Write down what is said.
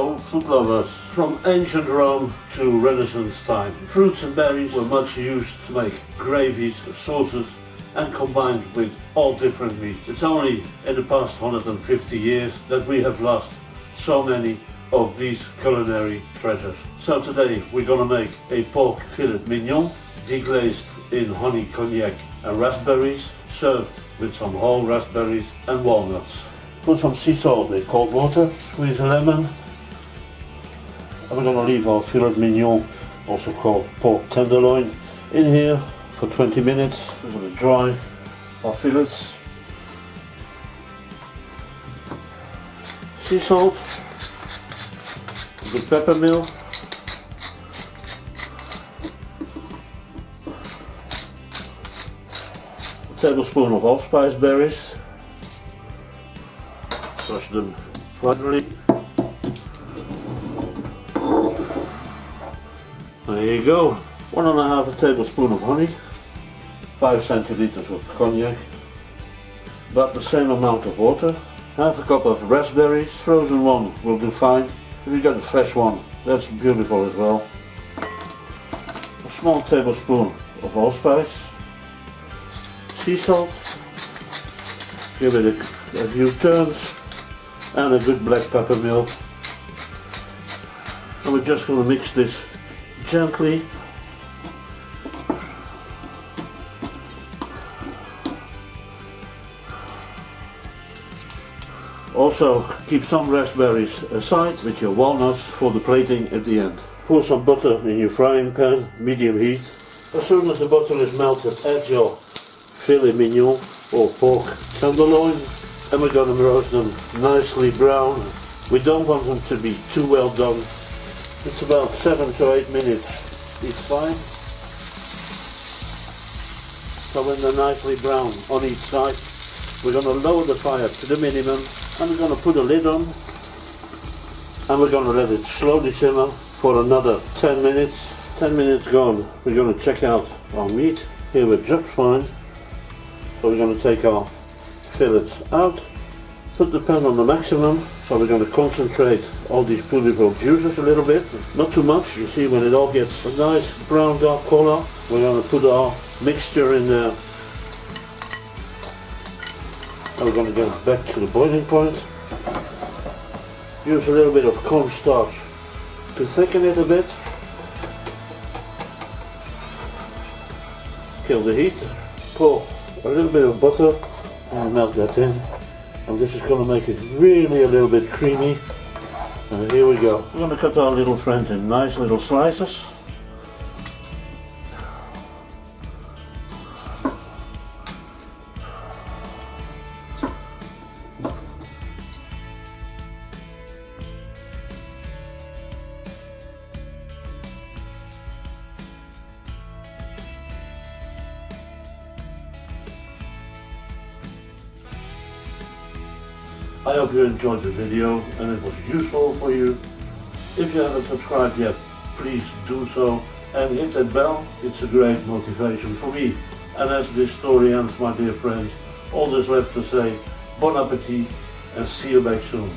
Hello food lovers! From ancient Rome to Renaissance time, fruits and berries were much used to make gravies, sauces and combined with all different meats. It's only in the past 150 years that we have lost so many of these culinary treasures. So today we're gonna make a pork filet mignon, deglazed in honey, cognac and raspberries, served with some whole raspberries and walnuts. Put some sea salt in cold water, squeeze a lemon, and we're gonna leave our filet mignon, also called pork tenderloin, in here for 20 minutes. We're gonna dry our fillets. Sea salt, a bit peppermill, a tablespoon of allspice berries, crush them finely. There you go. 1.5 tablespoon of honey, 5 centiliters of cognac, about the same amount of water, half a cup of raspberries, frozen one will do fine. If you got a fresh one, that's beautiful as well. A small tablespoon of allspice, sea salt, give it a few turns, and a good black peppermill. And we're just going to mix this gently. Also keep some raspberries aside with your walnuts for the plating at the end. Pour some butter in your frying pan, medium heat. As soon as the butter is melted, add your filet mignon or pork tenderloin, and we're going to roast them nicely brown. We don't want them to be too well done. It's about 7 to 8 minutes. It's fine. So when they're nicely brown on each side, we're going to lower the fire to the minimum, and we're going to put a lid on, and we're going to let it slowly simmer for another 10 minutes. 10 minutes gone, we're going to check out our meat. Here we're just fine. So we're going to take our fillets out, put the pan on the maximum. So we're going to concentrate all these beautiful juices a little bit, not too much. You see, when it all gets a nice brown dark color, we're going to put our mixture in there. And we're going to get it back to the boiling point. Use a little bit of cornstarch to thicken it a bit. Kill the heat. Pour a little bit of butter and melt that in. And this is going to make it really a little bit creamy. And here we go. We're going to cut our little friend in nice little slices. I hope you enjoyed the video and it was useful for you. If you haven't subscribed yet, please do so and hit that bell. It's a great motivation for me. And as this story ends, my dear friends, all that's left to say, bon appetit and see you back soon.